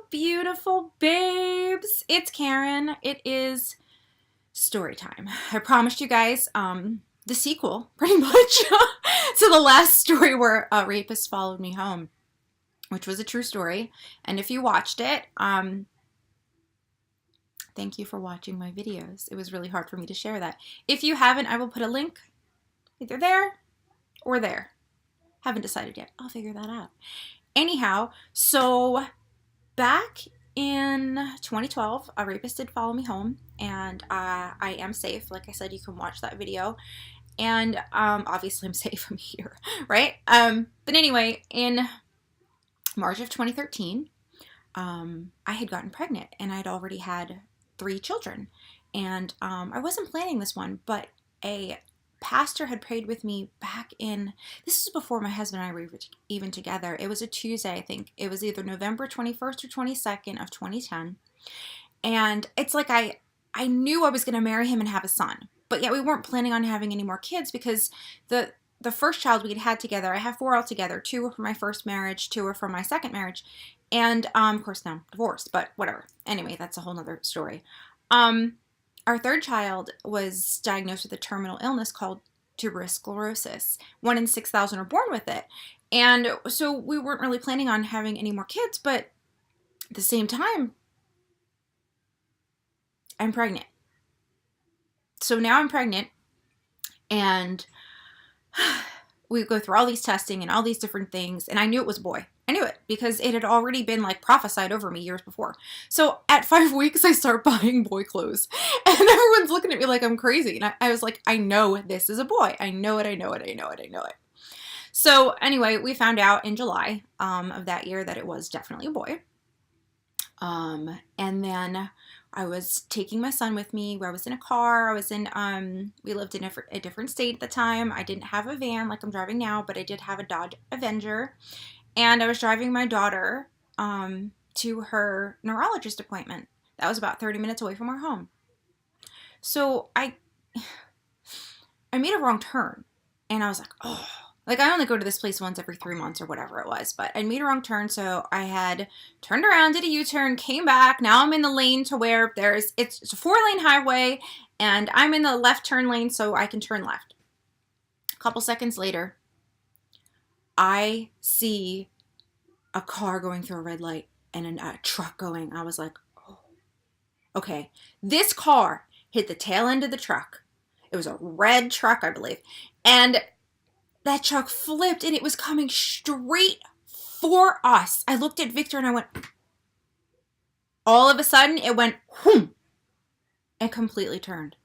beautiful babes. It's Karen. It is story time. I promised you guys the sequel, pretty much, to the last story where a rapist followed me home, which was a true story. And if you watched it, thank you for watching my videos. It was really hard for me to share that. If you haven't, I will put a link either there or there. Haven't decided yet. I'll figure that out. Anyhow, so back in 2012, a rapist did follow me home, and I am safe. Like I said, you can watch that video. And obviously I'm safe. I'm here, right? But anyway, in March of 2013, I had gotten pregnant, and I'd already had 3 children. And I wasn't planning this one, but a pastor had prayed with me back in, this was before my husband and I were even together. It was a Tuesday, I think. It was either November 21st or 22nd of 2010. And it's like I knew I was going to marry him and have a son. But yet we weren't planning on having any more kids because the first child we had together, I have 4 altogether. 2 were from my first marriage, 2 were from my second marriage. And of course now I'm divorced, but whatever. Anyway, that's a whole nother story. Our 3rd child was diagnosed with a terminal illness called tuberous sclerosis. 1 in 6,000 are born with it. And so we weren't really planning on having any more kids, but at the same time, I'm pregnant. So now I'm pregnant, and we go through all these testing and all these different things, and I knew it was a boy. I knew it because it had already been like prophesied over me years before. So at 5 weeks, I start buying boy clothes, and everyone's looking at me like I'm crazy. And I was like, I know this is a boy. I know it. I know it. I know it. I know it. So anyway, we found out in July of that year that it was definitely a boy. And then I was taking my son with me. I was in a car. I was in, we lived in a different state at the time. I didn't have a van like I'm driving now, but I did have a Dodge Avenger. And I was driving my daughter to her neurologist appointment. That was about 30 minutes away from our home. So I made a wrong turn. And I was like, oh. Like, I only go to this place once every 3 months or whatever it was. But I made a wrong turn, so I had turned around, did a U-turn, came back. Now I'm in the lane to where it's a 4-lane highway. And I'm in the left turn lane, so I can turn left. A couple seconds later, I see a car going through a red light and a truck going. I was like, oh, okay. This car hit the tail end of the truck. It was a red truck, I believe. And that truck flipped, and it was coming straight for us. I looked at Victor, and I went, all of a sudden, it went, whoom, and completely turned.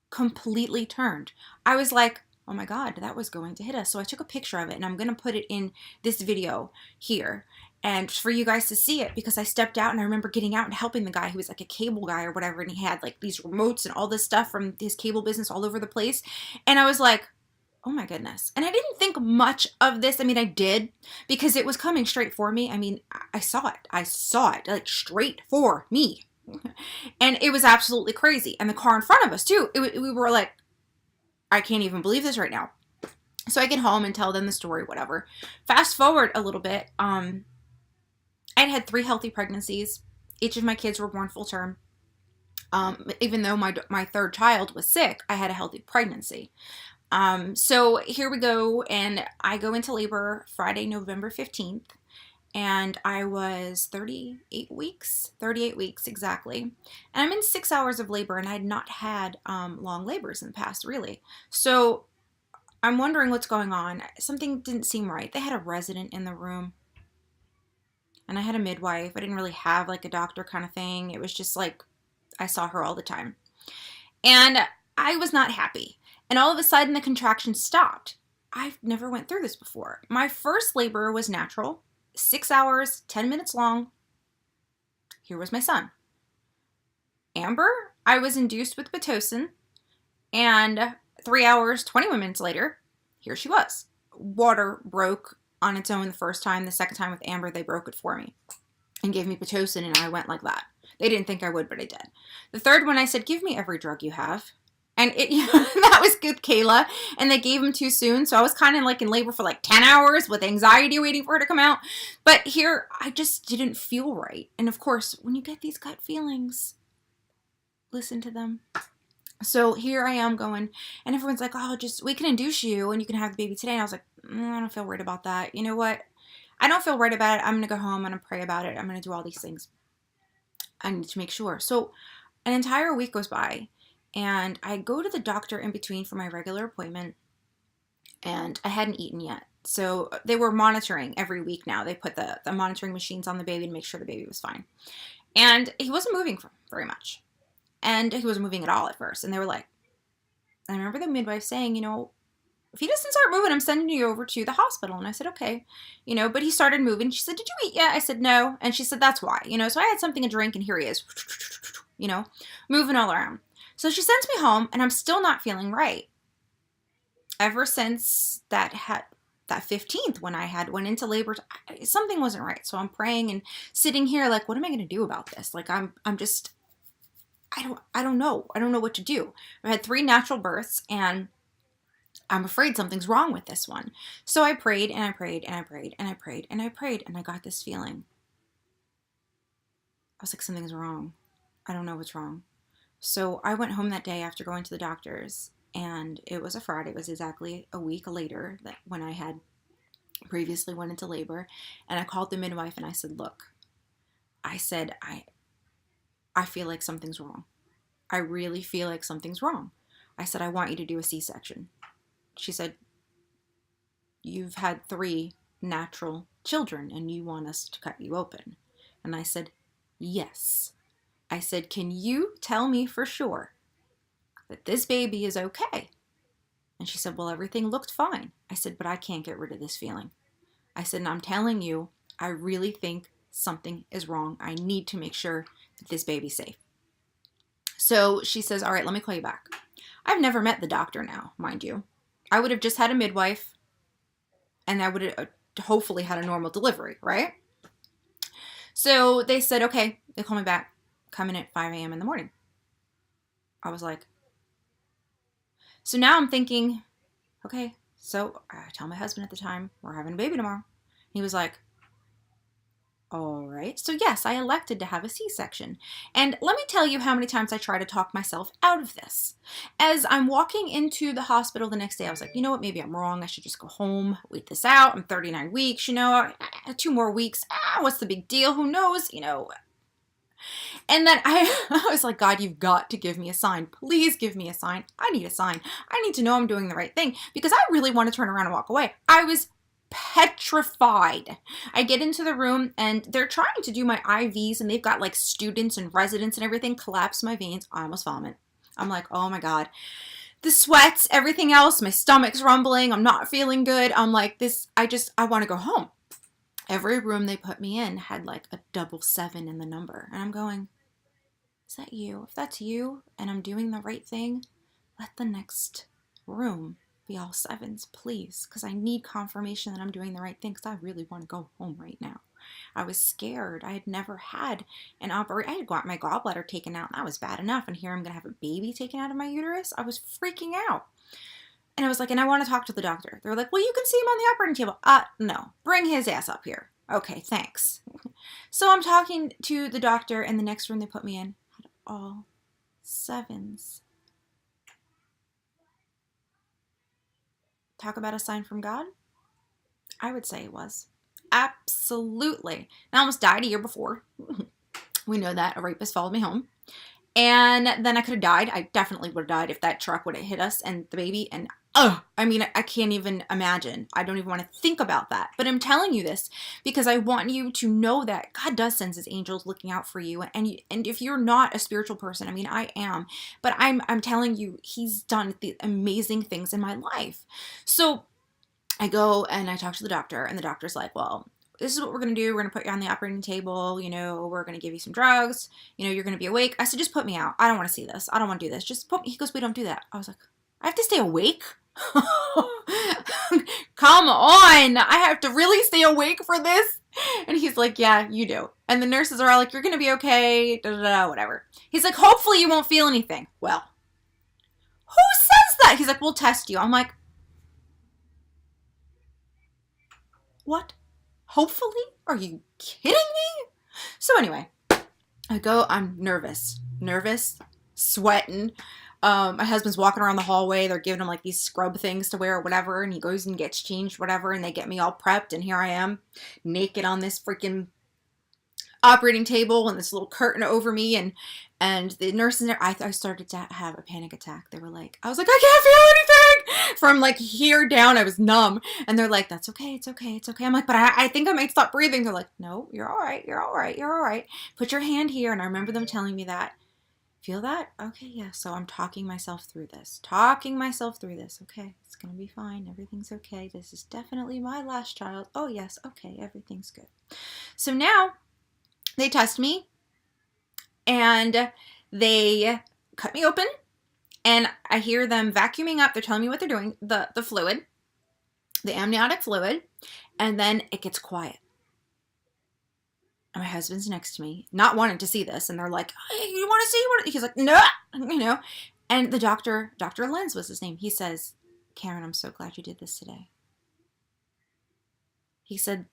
Completely turned. I was like, oh my God, that was going to hit us. So I took a picture of it, and I'm going to put it in this video here, and for you guys to see it, because I stepped out, and I remember getting out and helping the guy who was like a cable guy or whatever, and he had like these remotes and all this stuff from his cable business all over the place. And I was like, oh my goodness. And I didn't think much of this. I mean, I did, because it was coming straight for me. I mean, I saw it. I saw it like straight for me. And it was absolutely crazy. And the car in front of us too. We were like, I can't even believe this right now. So I get home and tell them the story, whatever. Fast forward a little bit. I'd had 3 healthy pregnancies. Each of my kids were born full term. Even though my 3rd child was sick, I had a healthy pregnancy. So here we go, and I go into labor Friday, November 15th, and I was 38 weeks exactly. And I'm in 6 hours of labor, and I had not had long labors in the past, really. So I'm wondering what's going on. Something didn't seem right. They had a resident in the room, and I had a midwife. I didn't really have like a doctor kind of thing. It was just like I saw her all the time. And I was not happy. And all of a sudden, the contractions stopped. I've never went through this before. My first labor was natural, 6 hours, 10 minutes long. Here was my son. Amber, I was induced with Pitocin, and 3 hours, 21 minutes later, here she was. Water broke on its own the first time. The second time with Amber, they broke it for me and gave me Pitocin, and I went like that. They didn't think I would, but I did. The third one, I said, give me every drug you have. And it, that was with Kayla, and they gave him too soon. So I was kind of like in labor for like 10 hours with anxiety waiting for her to come out. But here, I just didn't feel right. And of course, when you get these gut feelings, listen to them. So here I am going, and everyone's like, oh, we can induce you and you can have the baby today. And I was like, I don't feel right about that. You know what? I don't feel right about it. I'm going to go home. I'm going to pray about it. I'm going to do all these things. I need to make sure. So an entire week goes by, and I go to the doctor in between for my regular appointment, and I hadn't eaten yet. So they were monitoring every week now. They put the monitoring machines on the baby to make sure the baby was fine. And he wasn't moving very much. And he wasn't moving at all at first. And they were like, I remember the midwife saying, if he doesn't start moving, I'm sending you over to the hospital. And I said, okay, but he started moving. She said, did you eat yet? I said, no. And she said, that's why, so I had something to drink, and here he is, moving all around. So she sends me home, and I'm still not feeling right. Ever since that 15th when I went into labor, something wasn't right. So I'm praying and sitting here like, what am I going to do about this? Like, I don't know. I don't know what to do. I've had 3 natural births, and I'm afraid something's wrong with this one. So I prayed and I prayed and I prayed and I prayed and I prayed, and I got this feeling. I was like, something's wrong. I don't know what's wrong. So I went home that day after going to the doctor's, and it was a Friday. It was exactly a week later that when I had previously went into labor, and I called the midwife and I said, look, I said, I feel like something's wrong. I really feel like something's wrong. I said, I want you to do a C-section. She said, you've had 3 natural children and you want us to cut you open. And I said, yes. I said, can you tell me for sure that this baby is okay? And she said, well, everything looked fine. I said, but I can't get rid of this feeling. I said, and I'm telling you, I really think something is wrong. I need to make sure that this baby's safe. So she says, all right, let me call you back. I've never met the doctor now, mind you. I would have just had a midwife, and I would have hopefully had a normal delivery, right? So they said, okay, they called me back, come in at 5 a.m. in the morning. I was like, so now I'm thinking, okay, so I tell my husband at the time, we're having a baby tomorrow. He was like, all right. So yes, I elected to have a C-section. And let me tell you how many times I try to talk myself out of this. As I'm walking into the hospital the next day, I was like, you know what? Maybe I'm wrong. I should just go home, wait this out. I'm 39 weeks, 2 more weeks. What's the big deal? Who knows? And then I was like, God, you've got to give me a sign. Please give me a sign. I need a sign. I need to know I'm doing the right thing, because I really want to turn around and walk away. I was petrified. I get into the room, and they're trying to do my IVs, and they've got like students and residents and everything. Collapse my veins. I almost vomit. I'm like, oh my God. The sweats, everything else, my stomach's rumbling. I'm not feeling good. I'm like I want to go home. Every room they put me in had like a 7 in the number. And I'm going, is that you? If that's you and I'm doing the right thing, let the next room be all 7s, please. Because I need confirmation that I'm doing the right thing, because I really want to go home right now. I was scared. I had never had an operation. I had got my gallbladder taken out, and that was bad enough. And here I'm going to have a baby taken out of my uterus. I was freaking out. And I was like, and I want to talk to the doctor. They were like, well, you can see him on the operating table. No, bring his ass up here. Okay, thanks. So I'm talking to the doctor, and the next room they put me in had all 7s. Talk about a sign from God? I would say it was. Absolutely. I almost died a year before. We know that. A rapist followed me home. And then I could have died. I definitely would have died if that truck would have hit us and the baby. And I can't even imagine. I don't even want to think about that. But I'm telling you this because I want you to know that God does send his angels looking out for you. And if you're not a spiritual person, I am. But I'm telling you, he's done the amazing things in my life. So I go and I talk to the doctor, and the doctor's like, well, this is what we're going to do. We're going to put you on the operating table. We're going to give you some drugs. You're going to be awake. I said, just put me out. I don't want to see this. I don't want to do this. Just put me. He goes, we don't do that. I was like, I have to stay awake? Come on. I have to really stay awake for this? And he's like, yeah, you do. And the nurses are all like, you're going to be okay. Whatever. He's like, hopefully you won't feel anything. Well, he's like, we'll test you. I'm like, what? Hopefully? Are you kidding me? So anyway, I'm nervous, sweating. My husband's walking around the hallway. They're giving him like these scrub things to wear or whatever. And he goes and gets changed, whatever. And they get me all prepped. And here I am naked on this freaking operating table and this little curtain over me. And the nurse in there, I started to have a panic attack. They were like, I was like, I can't feel anything. From like here down, I was numb. And they're like, that's okay. It's okay. It's okay. I'm like, but I think I might stop breathing. They're like, no, you're all right. You're all right. You're all right. Put your hand here. And I remember them telling me that. Feel that? Okay, yeah. So I'm talking myself through this. Okay, it's going to be fine. Everything's okay. This is definitely my last child. Oh, yes. Okay, everything's good. So now they test me and they cut me open and I hear them vacuuming up. They're telling me what they're doing, the fluid, the amniotic fluid, and then it gets quiet. And my husband's next to me, not wanting to see this. And they're like, hey, you want to see what? He's like, no, you know. And the Dr. Lenz was his name. He says, Karen, I'm so glad you did this today. He said,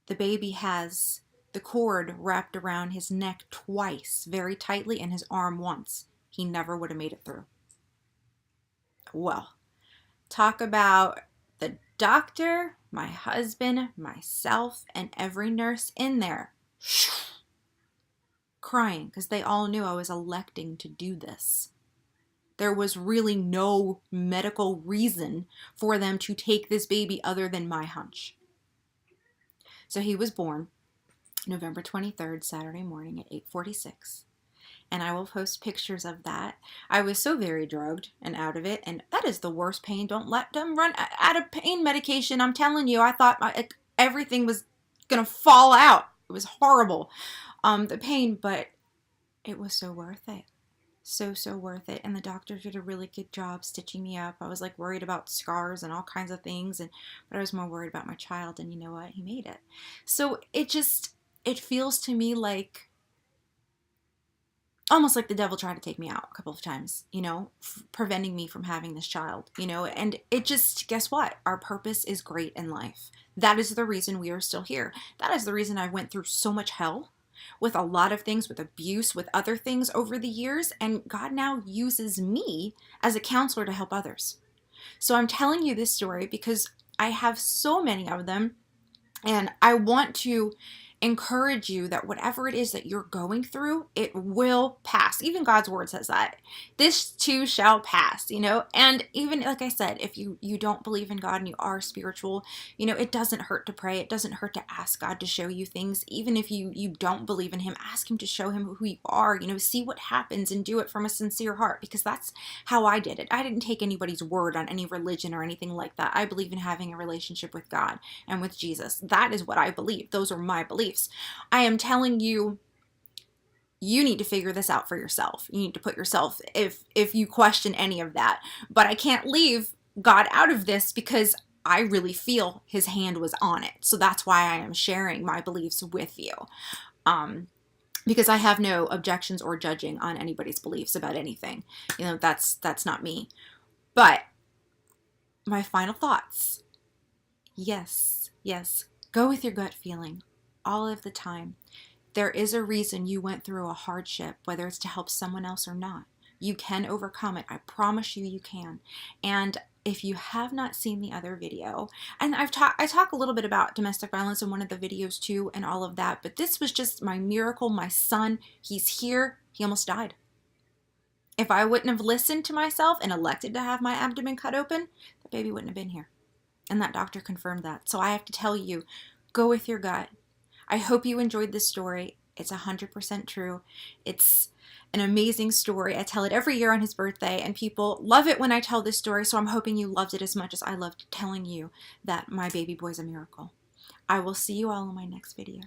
the baby has the cord wrapped around his neck twice, very tightly, and his arm once. He never would have made it through. Well, talk about the doctor, my husband, myself, and every nurse in there crying because they all knew I was electing to do this. There was really no medical reason for them to take this baby other than my hunch. So he was born November 23rd, Saturday morning at 8:46. And I will post pictures of that. I was so very drugged and out of it. And that is the worst pain. Don't let them run out of pain medication. I'm telling you, I thought everything was going to fall out. It was horrible, the pain, but it was so worth it. So worth it. And the doctor did a really good job stitching me up. I was like worried about scars and all kinds of things. But I was more worried about my child. And you know what? He made it. So it feels to me like, almost like the devil tried to take me out a couple of times, you know, preventing me from having this child, you know, and it just, guess what? Our purpose is great in life. That is the reason we are still here. That is the reason I went through so much hell with a lot of things, with abuse, with other things over the years. And God now uses me as a counselor to help others. So I'm telling you this story because I have so many of them. And I want to encourage you that whatever it is that you're going through, it will pass. Even God's word says that. This too shall pass, you know? And even, like I said, if you don't believe in God and you are spiritual, you know, it doesn't hurt to pray. It doesn't hurt to ask God to show you things. Even if you don't believe in him, ask him to show him who you are, you know, see what happens and do it from a sincere heart, because that's how I did it. I didn't take anybody's word on any religion or anything like that. I believe in having a relationship with God and with Jesus. That is what I believe. Those are my beliefs. I am telling you, you need to figure this out for yourself. You need to put yourself, if you question any of that. But I can't leave God out of this because I really feel his hand was on it. So that's why I am sharing my beliefs with you. Because I have no objections or judging on anybody's beliefs about anything. You know, that's not me. But my final thoughts. Yes, go with your gut feeling. All of the time. There is a reason you went through a hardship, whether it's to help someone else or not. You can overcome it. I promise you can. And if you have not seen the other video, and I talk a little bit about domestic violence in one of the videos too and all of that, but this was just my miracle. My son, he's here. He almost died. If I wouldn't have listened to myself and elected to have my abdomen cut open, the baby wouldn't have been here. And that doctor confirmed that. So I have to tell you, go with your gut. I hope you enjoyed this story. It's 100% true. It's an amazing story. I tell it every year on his birthday, and people love it when I tell this story, so I'm hoping you loved it as much as I loved telling you that my baby boy's a miracle. I will see you all in my next video.